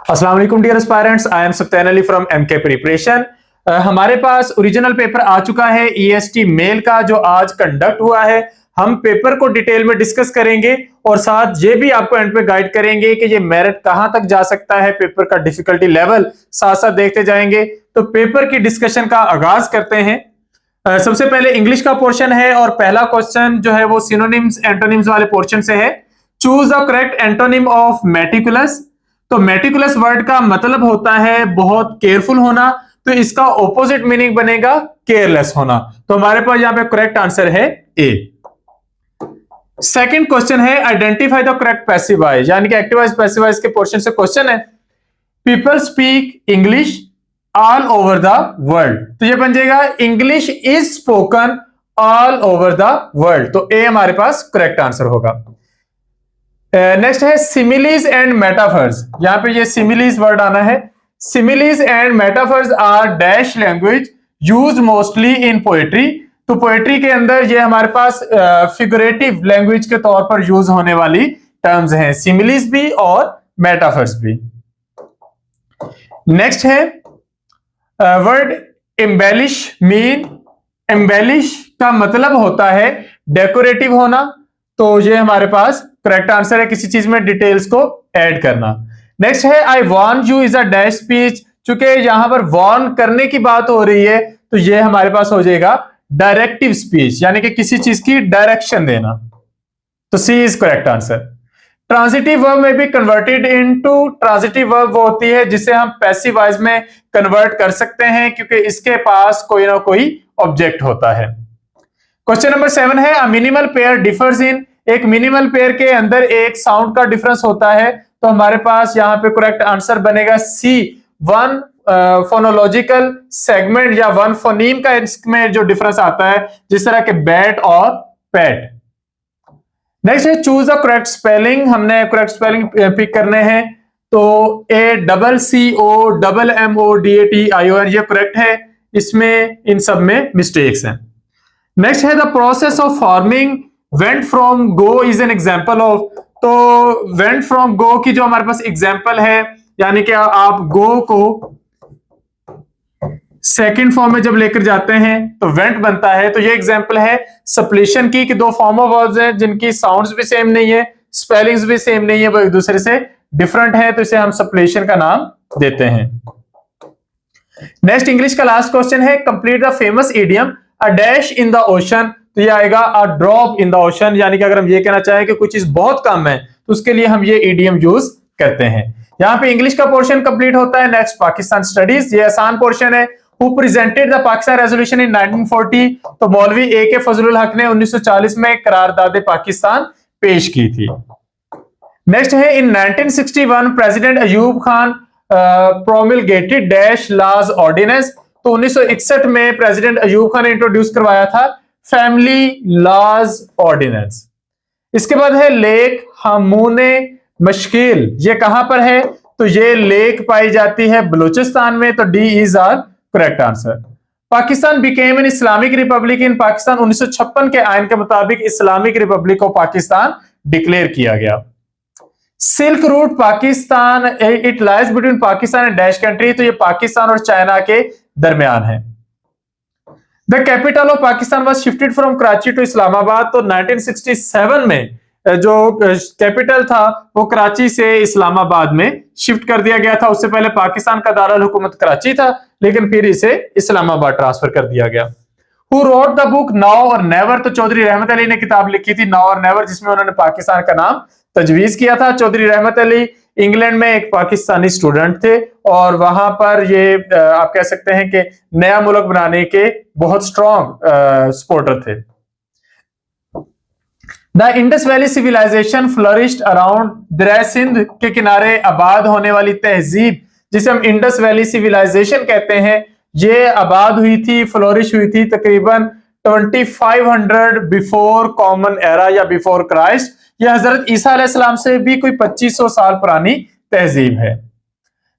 अस्सलाम वालेकुम dear aspirants, I am Sathyan Ali from MK preparation. हमारे पास ओरिजिनल पेपर आ चुका है ईएसटी मेल का, जो आज कंडक्ट हुआ है। हम पेपर को डिटेल में डिस्कस करेंगे और साथ ये भी आपको एंड पे गाइड करेंगे कि ये मेरिट कहां तक जा सकता है, पेपर का डिफिकल्टी लेवल साथ साथ देखते जाएंगे। तो पेपर की डिस्कशन का आगाज करते हैं। सबसे पहले इंग्लिश का पोर्शन है और पहला क्वेश्चन जो है वो सिनोनिम्स एंटोनिम्स वाले पोर्शन से है। Choose the correct antonym of meticulous. तो मेटिकुलस वर्ड का मतलब होता है बहुत केयरफुल होना, तो इसका ऑपोजिट मीनिंग बनेगा केयरलेस होना। तो हमारे पास यहां पे करेक्ट आंसर है ए। सेकंड क्वेश्चन है identify the correct passive voice, यानी कि एक्टिव वॉइस पैसिव वॉइस के पोर्शन से क्वेश्चन है। People speak English all over the world, तो ये बन जाएगा English is spoken all over the world. तो ए हमारे पास करेक्ट आंसर होगा। नेक्स्ट है सिमिलीज एंड मेटाफर्स। यहां पे ये सिमिलीज वर्ड आना है। Similes and metaphors are dash language use mostly in poetry. तो पोएट्री के अंदर ये हमारे पास फिगरेटिव लैंग्वेज के तौर पर यूज होने वाली टर्म्स हैं, सिमिलीज भी और मेटाफर्स भी। नेक्स्ट है वर्ड एम्बेलिश मीन। एम्बेलिश का मतलब होता है डेकोरेटिव होना, तो ये हमारे पास करेक्ट आंसर है, किसी चीज में डिटेल्स को ऐड करना। नेक्स्ट है I warn you is a dash speech. चूंकि यहां पर वार्न करने की बात हो रही है तो ये हमारे पास हो जाएगा डायरेक्टिव स्पीच, यानी कि किसी चीज की डायरेक्शन देना। तो C is correct answer. Transitive verb में भी कन्वर्टेड इनटू, ट्रांजिटिव वर्ब वो होती है जिसे हम पैसिव वॉइस में कन्वर्ट कर सकते हैं क्योंकि इसके पास कोई ना कोई ऑब्जेक्ट होता है। क्वेश्चन नंबर 7 है अ मिनिमल पेयर डिफर्स इन। एक मिनिमल पेयर के अंदर एक साउंड का डिफरेंस होता है, तो हमारे पास यहां पे करेक्ट आंसर बनेगा सी। वन फोनोलॉजिकल सेगमेंट या वन फोनीम का इसमें जो डिफरेंस आता है, जिस तरह के बैट और पैट। नेक्स्ट है चूज द करेक्ट स्पेलिंग। हमने करेक्ट स्पेलिंग पिक करने हैं, तो ACCOMMODATION ये करेक्ट है, इसमें इन सब में मिस्टेक्स हैं। नेक्स्ट है the process of forming went from go is an example of. तो वेंट फ्रॉम गो की जो हमारे पास एग्जाम्पल है, यानी कि आप गो को सेकंड फॉर्म में जब लेकर जाते हैं तो वेंट बनता है, तो ये एग्जाम्पल है सप्लीशन की कि दो फॉर्म ऑफ वर्ब्स हैं जिनकी साउंड्स भी सेम नहीं है, स्पेलिंग्स भी सेम नहीं है, वो एक दूसरे से डिफरेंट है, तो इसे हम सप्लीशन का नाम देते हैं। नेक्स्ट इंग्लिश का लास्ट क्वेश्चन है complete the famous idiom a dash in the ocean. तो ये आएगा a drop in the ocean, यानी कि अगर हम ये कहना चाहें कि कुछ चीज बहुत कम है तो उसके लिए हम ये इडियम यूज करते हैं। यहां पे इंग्लिश का पोर्शन कंप्लीट होता है। नेक्स्ट पाकिस्तान स्टडीज, ये आसान पोर्शन है। Who presented the Pakistan resolution in 1940। तो मौलवी AK फजलुल हक ने 1940 में करारदाद पाकिस्तान पेश की थी। नेक्स्ट है in 1961 president Ayub Khan promulgated dash laws ordinance. तो 1961 में प्रेसिडेंट अयूब खान ने इंट्रोड्यूस करवाया था फैमिली लॉज ऑर्डिनेंस। इसके बाद है लेक हमूने मशकिल, ये कहां पर है? तो ये लेक पाई जाती है बलूचिस्तान में, तो D is are correct answer. Pakistan became an Islamic republic in Pakistan. 1956 के आयन के मुताबिक इस्लामिक रिपब्लिक को पाकिस्तान डिक्लेयर किया गया। Silk route Pakistan, it lies between Pakistan and dash country. तो ये पाकिस्तान और चाइना के दरमियान है। The capital of Pakistan was shifted from Karachi to Islamabad. तो 1967 में जो कैपिटल था वो कराची से इस्लामाबाद में शिफ्ट कर दिया गया था। उससे पहले पाकिस्तान का दारुल हुकूमत कराची था, लेकिन फिर इसे इस्लामाबाद ट्रांसफर कर दिया गया। Who wrote the book now और नेवर? तो चौधरी रहमत अली ने किताब लिखी थी नाउ और नेवर, जिसमें उन्होंने पाकिस्तान का नाम तजवीज किया था। चौधरी रहमत अली इंग्लैंड में एक पाकिस्तानी स्टूडेंट थे और वहां पर ये आप कह सकते हैं कि नया मुल्क बनाने के बहुत स्ट्रॉन्ग सपोर्टर थे। The Indus valley civilisation flourished around दरिया सिंध के किनारे आबाद होने वाली तहजीब, जिसे हम इंडस वैली सिविलाइजेशन कहते हैं, ये आबाद हुई थी, फ्लोरिश हुई थी तकरीबन 2500 बिफोर कॉमन एरा या बिफोर क्राइस्ट। यह हजरत ईसा अलैहिस्सलाम से भी कोई 2500 साल पुरानी तहजीब है।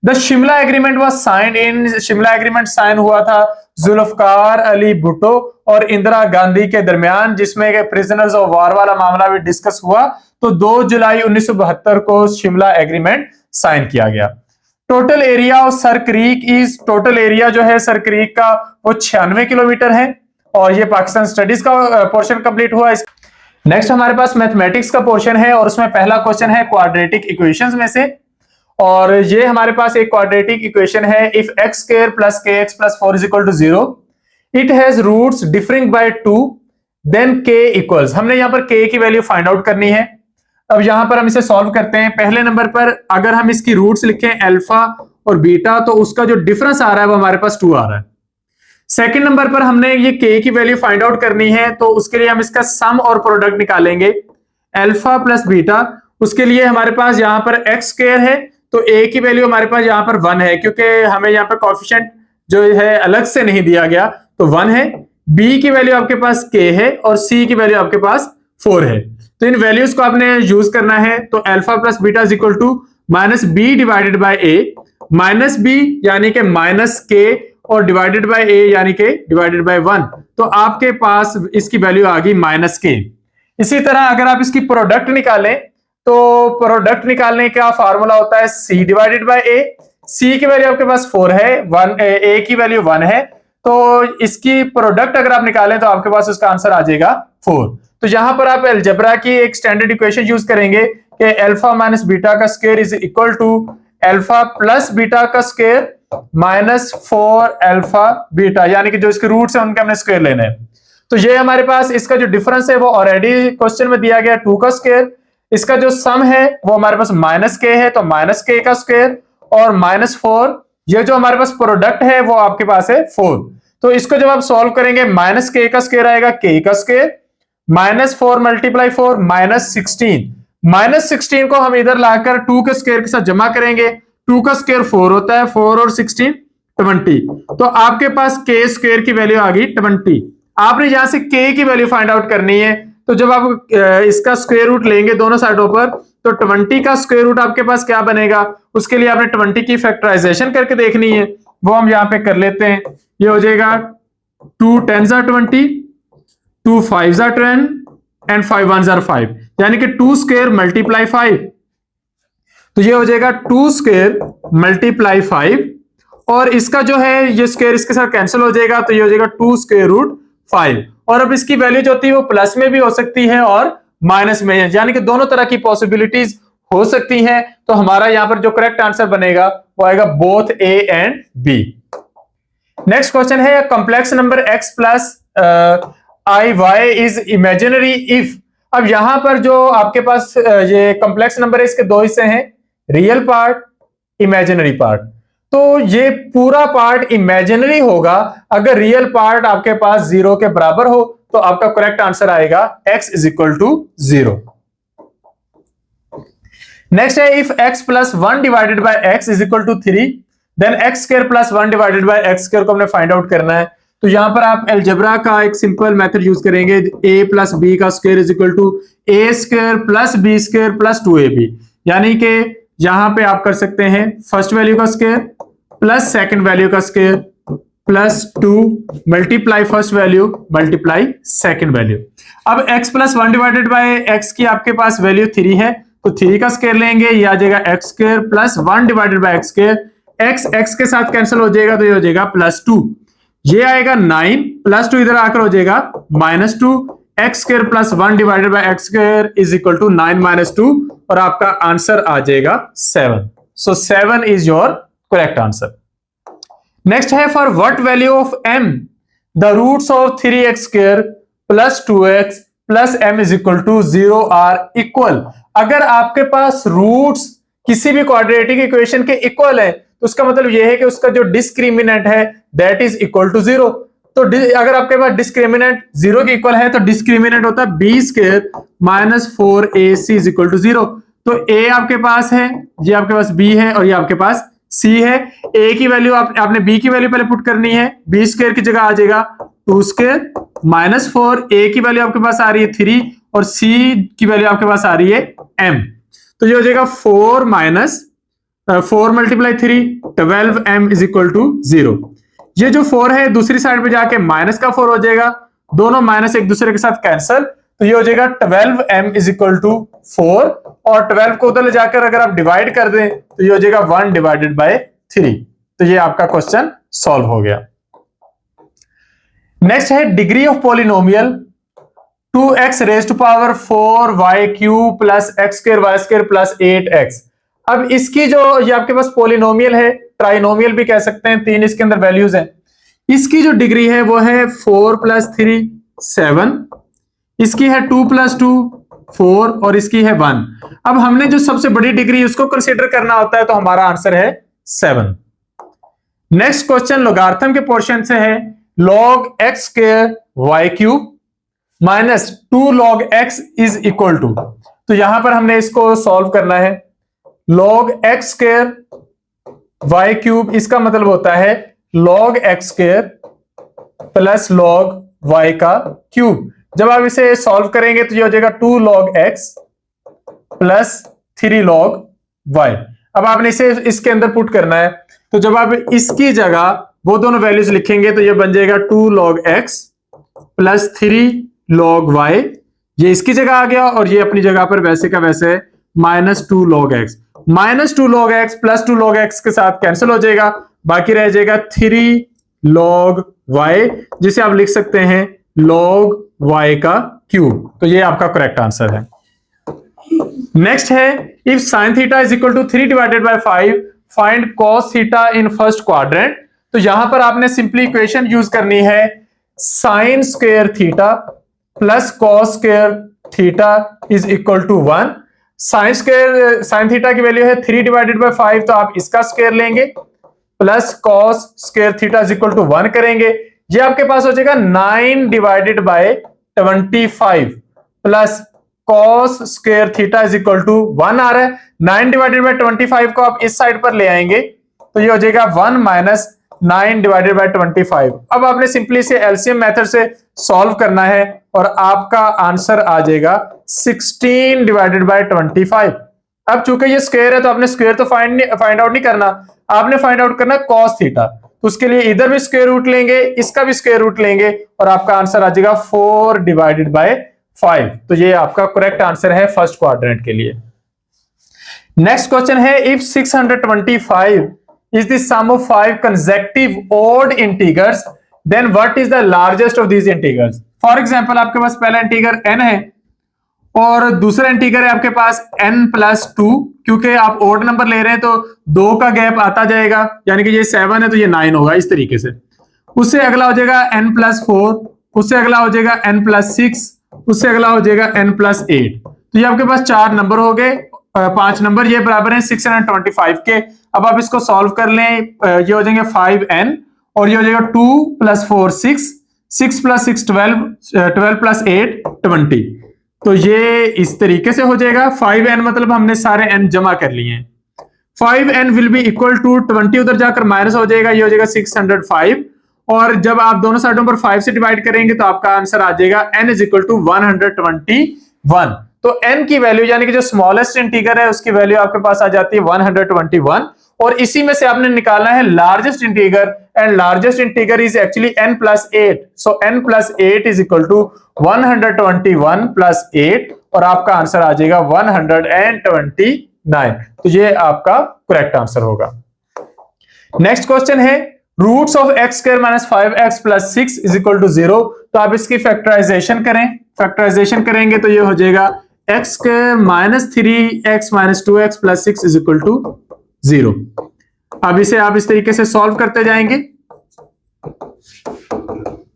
The Shimla agreement was signed in. Shimla agreement sign हुआ था जुल्फकार अली भुट्टो और इंदिरा गांधी के दरमियान, जिसमें प्रिजनर्स ऑफ वार वाला मामला भी डिस्कस हुआ। तो 2 जुलाई 1972 को शिमला एग्रीमेंट साइन किया गया। Total area of sir creek is, total area जो है सर क्रीक का वो 96 किलोमीटर है। और ये पाकिस्तान स्टडीज का पोर्शन कंप्लीट हुआ। नेक्स्ट हमारे पास मैथमेटिक्स का पोर्शन है और उसमें पहला क्वेश्चन है क्वाड्रेटिक इक्वेशंस में से। और ये हमारे पास एक क्वाड्रेटिक इक्वेशन है, if X square plus K X plus 4 is equal to 0, it has roots differing by 2, then K equals. हमने यहाँ पर के की वैल्यू फाइंड आउट करनी है। अब यहां पर हम इसे सॉल्व करते हैं। पहले नंबर पर अगर हम इसकी रूट्स लिखें अल्फा और बीटा, तो उसका जो डिफरेंस आ रहा है वो हमारे पास 2 आ रहा है। सेकंड नंबर पर हमने ये के की वैल्यू फाइंड आउट करनी है, तो उसके लिए हम इसका सम और प्रोडक्ट निकालेंगे, अल्फा प्लस बीटा। उसके लिए हमारे पास यहाँ पर एक्स स्क्वायर है, तो ए की वैल्यू हमारे पास यहाँ पर 1 है, क्योंकि हमें यहाँ पर कोएफिशिएंट जो है अलग से नहीं दिया गया, तो 1 है। बी की वैल्यू आपके पास के है और सी की वैल्यू आपके पास 4 है। तो इन वैल्यूज को आपने यूज करना है। तो alpha plus beta is equal to minus B divided by A, minus B यानी कि माइनस के और डिवाइडेड बाय ए यानी कि डिवाइडेड बाय 1। तो आपके पास इसकी वैल्यू आ गई माइनस के। इसी तरह अगर आप इसकी प्रोडक्ट निकालें, तो प्रोडक्ट निकालने का फार्मूला होता है सी डिवाइडेड बाय ए। सी की वैल्यू आपके पास 4 है, ए की वैल्यू 1 है, तो इसकी प्रोडक्ट अगर आप निकालें तो आपके पास उसका आंसर आ जाएगा 4। तो यहां पर आप अलजेब्रा की एक स्टैंडर्ड इक्वेशन यूज करेंगे कि अल्फा माइनस बीटा का square is equal to alpha plus beta का स्क्वायर माइनस 4 अल्फा बीटा, यानी कि जो इसके रूट्स है उनके हमने स्क्वायर लेने हैं। तो ये हमारे पास इसका जो डिफरेंस है वो ऑलरेडी क्वेश्चन में दिया गया 2 का स्क्वायर। इसका जो सम है वो हमारे पास माइनस के है, तो माइनस के का स्क्वायर और माइनस 4। ये जो हमारे पास प्रोडक्ट है वो आपके पास है 4। तो इसको जब आप सॉल्व करेंगे, माइनस के का स्क्वायर आएगा के का square, minus 4 multiply 4 minus 16। Minus 16 को हम इधर लाकर 2 के स्क्वायर के साथ जमा करेंगे। 2 का स्क्वायर 4 होता है, 4 और 16 20। तो आपके पास के स्क्वायर की वैल्यू आ गई 20। आपने यहां से के की वैल्यू फाइंड आउट करनी है। तो जब आप इसका स्क्वायर रूट लेंगे दोनों साइडों पर, तो 20 का स्क्वायर रूट आपके पास क्या बनेगा, उसके लिए आपने 20 की फैक्टराइजेशन करके देखनी है, वो हम यहां पे कर लेते हैं। ये हो जाएगा 2 10s are 20, 2 5s are 10 and 5 1s are 5, यानी कि 2 स्क्वायर मल्टीप्लाई 5। तो ये हो जाएगा 2 स्क्वायर मल्टीप्लाई 5, और इसका जो है ये स्क्वायर इसके साथ कैंसिल हो जाएगा, तो ये हो जाएगा 2 स्क्वायर रूट 5। और अब इसकी वैल्यू जो होती है वो प्लस में भी हो सकती है और माइनस में है, यानी कि दोनों तरह की पॉसिबिलिटीज हो सकती हैं। तो हमारा यहां पर जो करेक्ट आंसर बनेगा वो आएगा both A and B. Next question है, complex number x plus i y is imaginary if. अब यहां पर जो आपके पास ये कॉम्प्लेक्स नंबर है, इसके 2 हिस्से हैं, रियल पार्ट, इमेजिनरी पार्ट। तो ये पूरा पार्ट इमेजिनरी होगा अगर रियल पार्ट आपके पास 0 के बराबर हो, तो आपका करेक्ट आंसर आएगा x is equal to 0। Next है, if x plus 1 divided by x is equal to 3, then x square plus 1 divided by x square को हमने फाइंड आउट करना है। तो यहां पर आप अलजेब्रा का एक सिंपल मेथड यूज करेंगे, a प्लस b का square is equal to a square plus b square plus 2ab, यानी कि यहां पे आप कर सकते हैं फर्स्ट वैल्यू का स्क्वायर प्लस सेकंड वैल्यू का square plus 2 multiply first value multiply second value. अब x plus 1 divided by x की आपके पास वैल्यू 3 है, तो 3 का स्क्वायर लेंगे, ये आ जाएगा x square plus 1 divided by x square. x के साथ कैंसिल हो जाएगा, तो ये हो जाएगा प्लस 2, ये आएगा 9 प्लस 2 इधर आकर हो जाएगा minus 2। x square plus 1 divided by x square is equal to 9 minus 2, और आपका आंसर आ जाएगा 7। So 7 is your correct answer. Next है, for what value of m the roots of 3x square plus 2x plus m is equal to 0 are equal. अगर आपके पास roots किसी भी quadratic equation के इक्वल है, तो उसका मतलब यह है कि उसका जो डिस्क्रिमिनेंट है दैट इज इक्वल टू 0। तो अगर आपके पास डिस्क्रिमिनेंट 0 के इक्वल है, तो डिस्क्रिमिनेंट होता है b square minus 4ac is equal to 0। तो a आपके पास है, ये आपके पास b है, और ये आपके पास c है। a की वैल्यू आपने b की वैल्यू पहले पुट करनी है, b स्क्वायर की जगह आ जाएगा 2 स्क्वायर माइनस 4, a की वैल्यू आपके पास आ रही है 3, और c की वैल्यू आपके पास आ रही है m। तो ये हो जाएगा 4 minus 4 multiply 3 12m is equal to 0। ये जो 4 है दूसरी साइड पे जाके माइनस का 4 हो जाएगा, दोनों माइनस एक दूसरे के साथ कैंसल, तो ये हो जाएगा 12m इज इक्वल टू 4 और 12 को उधर ले जाकर अगर आप डिवाइड कर दें तो ये हो जाएगा 1 डिवाइडेड बाय 3। तो ये आपका क्वेश्चन सॉल्व हो गया। नेक्स्ट है degree of polynomial 2x raise to power 4y cube plus X square Y square plus 8x। अब इसकी जो ये आपके पास पॉलिनोमियल है, ट्राइनोमियल भी कह सकते हैं, 3 इसके अंदर वैल्यूज हैं। इसकी जो डिग्री है वो है 4 + 3 7, इसकी है 2 + 2 4 और इसकी है 1। अब हमने जो सबसे बड़ी डिग्री उसको कंसीडर करना होता है, तो हमारा आंसर है 7। नेक्स्ट क्वेश्चन लोगारिथम के पोर्शन से है log x square y cube minus 2 log x is equal to. तो यहां पर हमने इसको सॉल्व करना है। log x square y cube, इसका मतलब होता है log x square plus log y का क्यूब। जब आप इसे सॉल्व करेंगे तो ये हो जाएगा 2 log x plus 3 log y। अब आपने इसे इसके अंदर पुट करना है, तो जब आप इसकी जगह वो दोनों वैल्यूज लिखेंगे तो ये बन जाएगा 2 log x plus 3 log y। ये इसकी जगह आ गया और ये अपनी जगह पर वैसे का वैसे -2 log x। -2 log x plus 2 log x के साथ कैंसिल हो जाएगा, बाकी रह जाएगा 3 log y, जिसे आप लिख सकते हैं log y का क्यूब। तो ये आपका करेक्ट आंसर है। नेक्स्ट है if sin theta is equal to 3 divided by 5 find cos theta in first quadrant. तो यहां पर आपने सिंपली इक्वेशन यूज करनी है sin square theta plus cos square theta is equal to 1। sin theta की value है 3 divided by 5, तो आप इसका स्क्वायर लेंगे plus cos square theta is equal to 1 करेंगे। ये आपके पास हो जाएगा 9 divided by 25 plus cos square theta is equal to 1 आ रहा है। 9 डिवाइडेड बाय 25 को आप इस साइड पर ले आएंगे तो ये हो जाएगा 1 माइनस 9 डिवाइडेड बाय 25। अब आपने सिंपली से एलसीएम मेथड से सॉल्व करना है और आपका आंसर आ जाएगा 16 डिवाइडेड बाय 25। अब चूंकि ये स्क्वायर है तो आपने स्क्वायर तो फाइंड आउट नहीं करना, आपने फाइंड आउट करना cos थीटा। तो उसके लिए इधर भी स्क्वायर रूट लेंगे, इसका भी स्क्वायर रूट लेंगे और आपका आंसर आ जाएगा 4 डिवाइडेड बाय 5। तो ये आपका करेक्ट आंसर है फर्स्ट क्वाड्रेंट के लिए। नेक्स्ट क्वेश्चन है if 625 is the sum of 5 consecutive odd integers then what is the largest of these integers। For example आपके पास पहला इंटीगर n है और दूसरा इंटीगर है आपके पास n+2। क्योंकि आप ओड नंबर ले रहे हैं तो 2 का गैप आता जाएगा, यानी कि ये 7 है तो ये 9 होगा इस तरीके से। उससे अगला हो जाएगा n+4, उससे अगला हो जाएगा n+6, उससे अगला हो जाएगा n+8। तो ये आपके पास 4 नंबर हो गए, 5 नंबर, ये बराबर है 625 के। अब आप इसको सॉल्व कर लें, ये हो जाएंगे 5n और ये हो जाएगा 2 + 4 6, 6 + 6 12, 12 + 8 20। तो ये इस तरीके से हो जाएगा। 5n मतलब हमने सारे n जमा कर लिए हैं। 5n will be equal to 20 उधर जाकर माइनस हो जाएगा, ये हो जाएगा 605 और जब आप दोनों साइडों पर 5 से डिवाइड करेंगे तो आपका आंसर आ जाएगा n = 121। तो n की वैल्यू यानी कि जो स्मॉलेस्ट इंटीगर है उसकी वैल्यू आपके पास आ जाती है 121 और इसी में से आपने निकालना है largest integer and largest integer is actually n+8। So n+8 is equal to 121 + 8 और आपका आंसर आ जाएगा 129। तो ये आपका करेक्ट आंसर होगा। नेक्स्ट क्वेश्चन है roots of x² - 5x + 6 is equal to 0। तो आप इसकी फैक्टराइजेशन करें, फैक्टराइजेशन करेंगे तो ये हो जाएगा x² - 3x - 2x + 6 is equal to 0। अब इसे आप इस तरीके से सॉल्व करते जाएंगे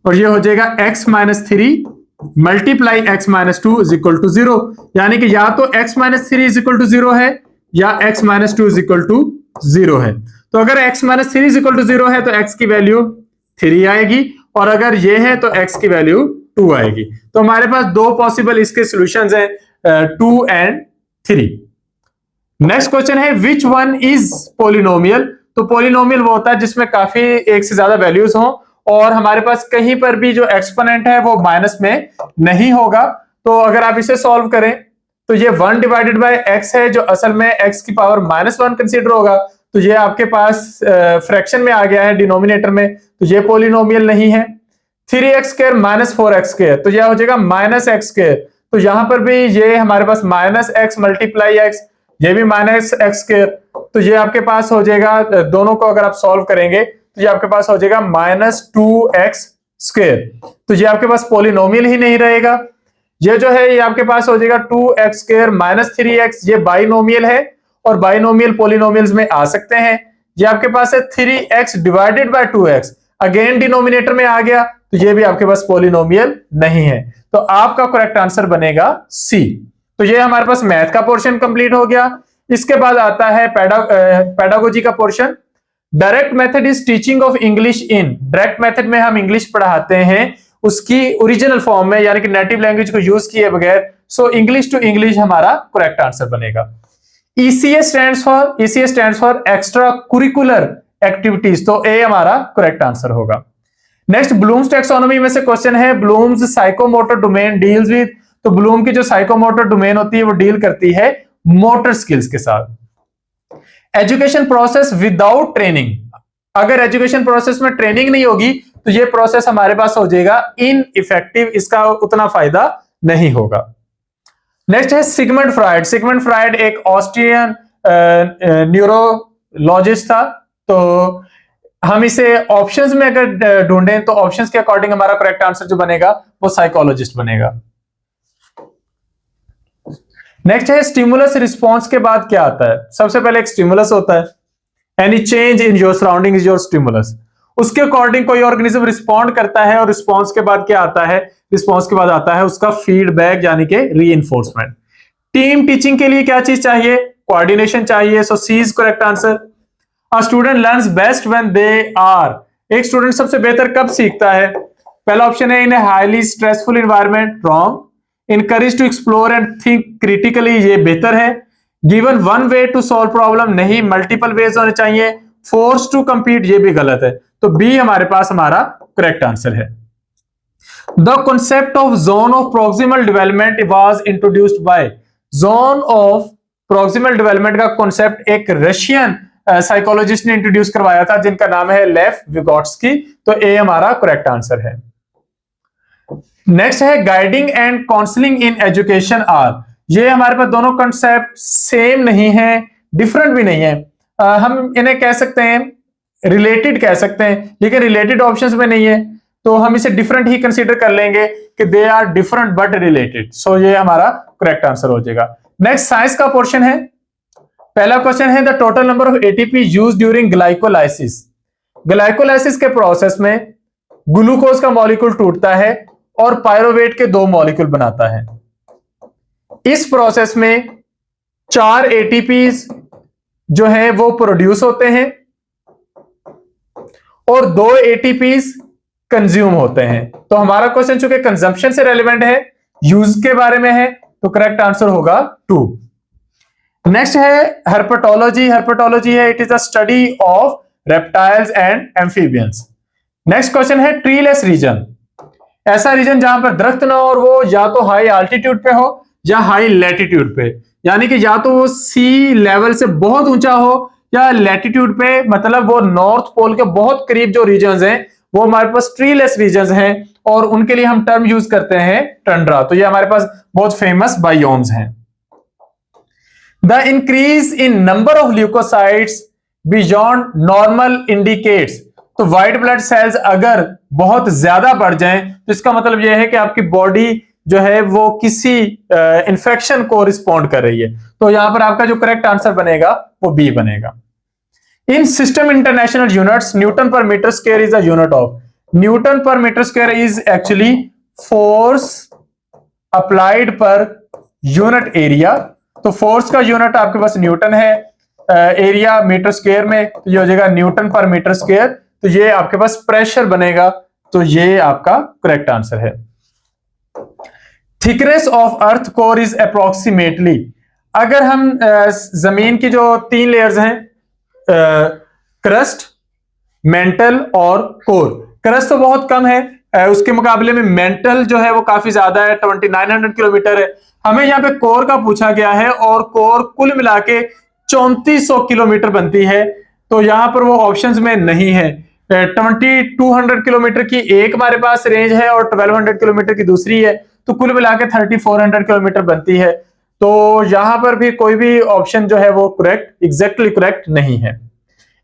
और ये हो जाएगा x - 3 × x - 2 is equal to 0। यानी कि या तो x - 3 इज इक्वल टू 0 है या x - 2 इज इक्वल टू 0 है। तो अगर x - 3 इज इक्वल टू 0 है तो x की वैल्यू 3 आएगी और अगर ये है तो x की वैल्यू 2 आएगी। तो हमारे पास दो पॉसिबल इसके सॉल्यूशंस हैं, 2 और 3। नेक्स्ट क्वेश्चन है विच वन इज पॉलिनोमियल। तो पॉलिनोमियल वो होता है जिसमें काफी एक से ज्यादा वैल्यूज हों और हमारे पास कहीं पर भी जो एक्सपोनेंट है वो माइनस में नहीं होगा। तो अगर आप इसे सॉल्व करें तो ये 1 डिवाइडेड बाय x है जो असल में x की पावर -1 कंसीडर होगा। तो ये आपके पास फ्रैक्शन में आ गया है डिनोमिनेटर में, तो ये पॉलिनोमियल नहीं है। 3x² - 4x², तो यह हो जाएगा -x²। तो यहां पर भी ये हमारे पास माइनस एक्स मल्टीप्लाई एक्स, ये भी माइनस एक्स स्क्वायर, तो ये आपके पास हो जाएगा, दोनों को अगर आप सॉल्व करेंगे तो ये आपके पास हो जाएगा माइनस 2x स्क्वायर। तो ये आपके पास पॉलिनोमियल ही नहीं रहेगा, ये जो है ये आपके पास हो जाएगा 2x स्क्वायर माइनस 3x, ये बाइनोमियल है और बाइनोमियल पॉलिनोमियल्स में आ सकते हैं। ये आपके पास है 3x divided by 2x, again denominator में आ गया, तो ये भी आपके पास पॉलिनोमियल नहीं है, तो आपका करेक्ट आंसर बनेगा सी। तो ये हमारे पास मैथ का पोर्शन कंप्लीट हो गया। इसके बाद आता है पेडागोजी का portion. Direct method is teaching of English in, direct method में हम इंग्लिश पढ़ाते हैं उसकी ओरिजिनल फॉर्म में, यानी कि नेटिव लैंग्वेज को यूज किए बगैर। सो इंग्लिश टू इंग्लिश हमारा करेक्ट आंसर बनेगा। ECA stands for extra curricular activities, तो ए हमारा करेक्ट आंसर होगा। नेक्स्ट ब्लूम्स टैक्सोनॉमी में से क्वेश्चन है, Bloom's psychomotor domain deals with, तो ब्लूम की जो साइकोमोटर डोमेन होती है वो डील करती है मोटर स्किल्स के साथ। एजुकेशन प्रोसेस विदाउट ट्रेनिंग, अगर एजुकेशन प्रोसेस में ट्रेनिंग नहीं होगी तो ये प्रोसेस हमारे पास हो जाएगा इनइफेक्टिव, इसका उतना फायदा नहीं होगा। नेक्स्ट है सिगमंड फ्राइड। सिगमंड फ्राइड एक ऑस्ट्रियन न्यूरोलॉजिस्ट था, तो हम इसे ऑप्शंस में अगर ढूंढें तो ऑप्शंस के अकॉर्डिंग हमारा करेक्ट आंसर जो बनेगा वो साइकोलॉजिस्ट बनेगा। नेक्स्ट है स्टिमुलस रिस्पॉन्स के बाद क्या आता है। सबसे पहले एक स्टिमुलस होता है, any change in your surrounding is your stimulus, उसके अकॉर्डिंग कोई ऑर्गेनिज्म रिस्पॉन्ड करता है और रिस्पॉन्स के बाद क्या आता है, रिस्पॉन्स के बाद आता है उसका फीडबैक यानी कि रीइंफोर्समेंट। टीम टीचिंग के लिए क्या चीज चाहिए, कोऑर्डिनेशन चाहिए, so C is correct answer. A student learns best when they are, एक स्टूडेंट सबसे बेहतर कब सीखता है, पहला ऑप्शन है in a highly stressful environment, wrong. Encourage to explore and think critically, ये बेहतर है। Given one way to solve problem, नहीं मल्टीपल वेज होने चाहिए। फोर्स टू कंपीट, ये भी गलत है, तो बी हमारे पास हमारा करेक्ट आंसर है। The concept of zone of proximal development was introduced by, zone of proximal development का कॉन्सेप्ट एक रशियन साइकोलॉजिस्ट ने इंट्रोड्यूस करवाया था जिनका नाम है लेव विगोट्स्की, तो ए हमारा करेक्ट आंसर है। नेक्स्ट है guiding and counselling in education are, ये हमारे पास दोनों कॉन्सेप्ट सेम नहीं है, डिफरेंट भी नहीं है, हम इन्हें कह सकते हैं रिलेटेड कह सकते हैं, लेकिन रिलेटेड ऑप्शंस में नहीं है, तो हम इसे डिफरेंट ही कंसीडर कर लेंगे कि they are different but related, so ये हमारा करेक्ट आंसर हो जाएगा। नेक्स्ट साइंस का पोर्शन है। पहला क्वेश्चन है the total number of ATP used during glycolysis. Glycolysis के प्रोसेस में ग्लूकोज का मॉलिक्यूल टूटता है और पायरोवेट के 2 मॉलिक्यूल बनाता है। इस प्रोसेस में 4 एटीपीज जो है वो प्रोड्यूस होते हैं और 2 एटीपीज कंज्यूम होते हैं। तो हमारा क्वेश्चन चूंकि कंजम्पशन से रेलेवेंट है, यूज के बारे में है, तो करेक्ट आंसर होगा 2। नेक्स्ट है हर्पेटोलॉजी। हर्पेटोलॉजी है it is a study of reptiles and amphibians. Next question है ट्रीलेस रीजन, ऐसा रीजन जहां पर दरख्त ना हो और वो या तो हाई अल्टीट्यूड पे हो या हाई लैटिट्यूड पे, यानी कि या तो वो सी लेवल से बहुत ऊंचा हो या लैटिट्यूड पे, मतलब वो नॉर्थ पोल के बहुत करीब जो रीजन्स हैं वो हमारे पास ट्रीलेस रीजन्स हैं और उनके लिए हम टर्म यूज करते हैं टंड्रा, तो ये हमारे पास बहुत फेमस बायोम्स हैं। The increase in number of leukocytes beyond normal indicates, तो व्हाइट ब्लड सेल्स अगर बहुत ज्यादा बढ़ जाएं तो इसका मतलब यह है कि आपकी बॉडी जो है वो किसी इंफेक्शन को रिस्पॉन्ड कर रही है, तो यहां पर आपका जो करेक्ट आंसर बनेगा वो बी बनेगा। In system international units newton per metre square is a unit of, newton per metre square is actually force applied per unit area, तो फोर्स का यूनिट आपके पास न्यूटन है, एरिया मीटर स्क्वायर में, तो ये हो जाएगा न्यूटन पर मीटर स्क्वायर, तो ये आपके पास प्रेशर बनेगा, तो ये आपका करेक्ट आंसर है। Thickness of earth core is approximately, अगर हम जमीन की जो 3 लेयर्स हैं क्रस्ट, मेंटल और कोर, क्रस्ट तो बहुत कम है, उसके मुकाबले में मेंटल जो है वो काफी ज्यादा है, 2900 किलोमीटर है। हमें यहाँ पे कोर का पूछा गया है और कोर कुल मिला के 3400 किलोमीटर बनती है, तो यहां पर वो ऑप्शंस में नहीं है। 2200 किलोमीटर की एक हमारे पास रेंज है और 1200 किलोमीटर की दूसरी है, तो कुल मिला के 3400 किलोमीटर बनती है। तो यहां पर भी कोई भी ऑप्शन जो है वो करेक्ट, एग्जैक्टली करेक्ट नहीं है।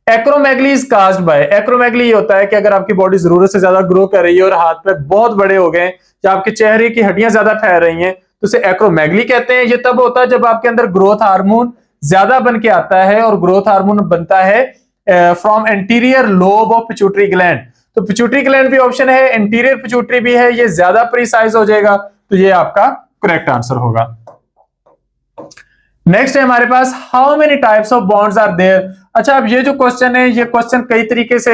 Acromegaly is caused by, acromegaly ये होता है कि अगर आपकी बॉडी जरूरत से ज्यादा ग्रो कर रही है और हाथ पे बहुत बड़े हो गए या आपके चेहरे की हड्डियां ज्यादा फैल रही हैं तो उसे एक्रोमेगली कहते हैं। ये तब होता है जब आपके अंदर ग्रोथ हार्मोन ज्यादा बन के आता है, और ग्रोथ हार्मोन बनता है from anterior lobe of pituitary gland. तो पिट्यूटरी ग्लैंड भी ऑप्शन है, एंटीरियर पिट्यूटरी भी है, ये ज्यादा प्रीसाइज हो जाएगा, तो ये आपका करेक्ट आंसर होगा। नेक्स्ट है हमारे पास how many types of bonds are there. अच्छा, अब ये जो क्वेश्चन है, ये क्वेश्चन कई तरीके से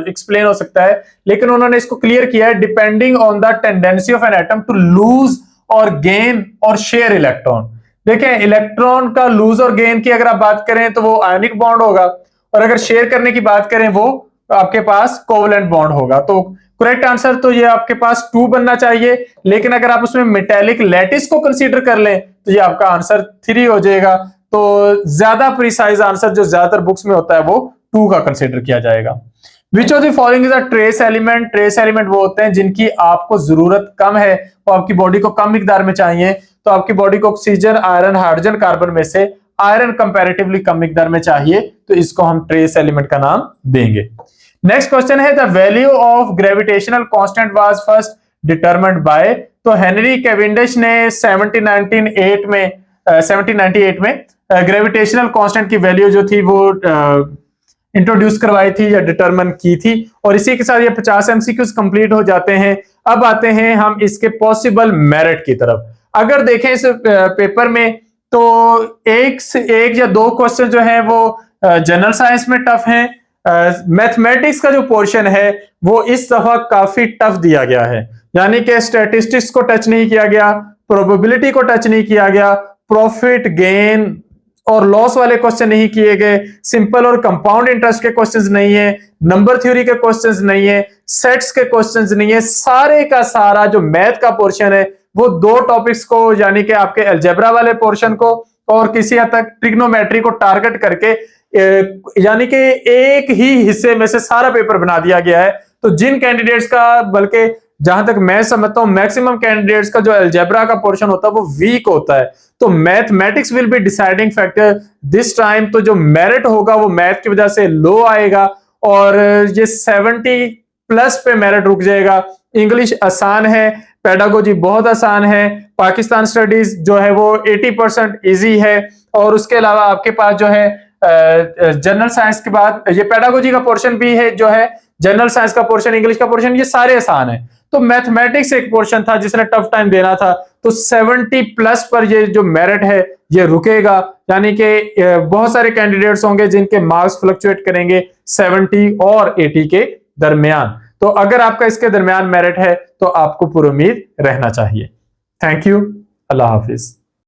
एक्सप्लेन हो सकता है, लेकिन उन्होंने इसको क्लियर किया है depending on the tendency of an atom to lose और गेन और शेयर इलेक्ट्रॉन। देखें, इलेक्ट्रॉन का लूज और गेन की अगर आप बात करें तो वो आयनिक बॉन्ड होगा, और अगर शेयर करने की बात करें वो आपके पास कोवलेंट बॉन्ड होगा। तो करेक्ट आंसर तो ये आपके पास 2 बनना चाहिए, लेकिन अगर आप उसमें मेटेलिक लैटिस को कंसीडर कर लें तो ये आपका आंसर 3 हो जाएगा। तो ज्यादा प्रिसाइज आंसर जो ज्यादातर बुक्स में होता है वो 2 का कंसीडर किया जाएगा। Which of the following is a trace element. Trace element वो होते हैं जिनकी आपको जरूरत कम है और आपकी बॉडी को कम मिकदार में चाहिए। तो आपकी बॉडी को ऑक्सीजन, आयरन, हाइड्रोजन, कार्बन में से आयरन कंपैरेटिवली कम मिकदार में चाहिए, तो इसको हम ट्रेस एलिमेंट का नाम देंगे। नेक्स्ट क्वेश्चन है the value of gravitational constant was first determined by. तो हेनरी कैवेंडिश ने 1798 में ग्रेविटेशनल कांस्टेंट की वैल्यू जो थी वो इंट्रोड्यूस करवाई थी या डिटरमाइन की थी। और इसी के साथ ये 50 एमसीक्यूज कंप्लीट हो जाते हैं। अब आते हैं हम इसके पॉसिबल मेरिट की तरफ। अगर देखें इस पेपर में तो एक से एक या 2 क्वेश्चन जो है वो जनरल साइंस में टफ हैं। मैथमेटिक्स का जो पोर्शन है वो इस दफा काफी टफ दिया गया है, यानी कि स्टैटिस्टिक्स को टच नहीं किया गया, प्रोबेबिलिटी को टच नहीं किया गया, प्रॉफिट गेन और लॉस वाले क्वेश्चन नहीं किए गए, सिंपल और कंपाउंड इंटरेस्ट के क्वेश्चंस नहीं है, नंबर थ्योरी के क्वेश्चंस नहीं है, सेट्स के क्वेश्चंस नहीं है। सारे का सारा जो मैथ का पोर्शन है वो 2 टॉपिक्स को, यानी कि आपके अलजेब्रा वाले पोर्शन को और किसी हद तक ट्रिग्नोमेट्री को टारगेट करके यानी कि एक ही हिस्से में से सारा पेपर बना दिया गया है। तो जिन कैंडिडेट्स का, बल्कि जहां तक मैं समझता हूं मैक्सिमम कैंडिडेट्स का जो अलजेब्रा का पोर्शन होता है वो वीक होता है, तो mathematics will be deciding factor this time. तो जो मेरिट होगा वो मैथ की वजह से लो आएगा और ये 70+ पे मेरिट रुक जाएगा। इंग्लिश आसान है, पेडागोजी बहुत आसान है, पाकिस्तान स्टडीज जो है वो 80% इजी है, और उसके अलावा आपके पास जो है जनरल साइंस के बाद ये पेडागोजी का पोर्शन भी है, जो है जनरल साइंस का पोर्शन, इंग्लिश का पोर्शन, ये सारे आसान है। तो मैथमेटिक्स एक पोर्शन था जिसने टफ टाइम देना था, तो 70+ पर ये जो मेरिट है ये रुकेगा, यानी कि बहुत सारे कैंडिडेट्स होंगे जिनके मार्क्स फ्लक्चुएट करेंगे 70 और 80 के दरमियान। तो अगर आपका इसके दरमियान मेरिट है तो आपको पुरुमीद रहना चाहिए। Thank you, Allah Hafiz.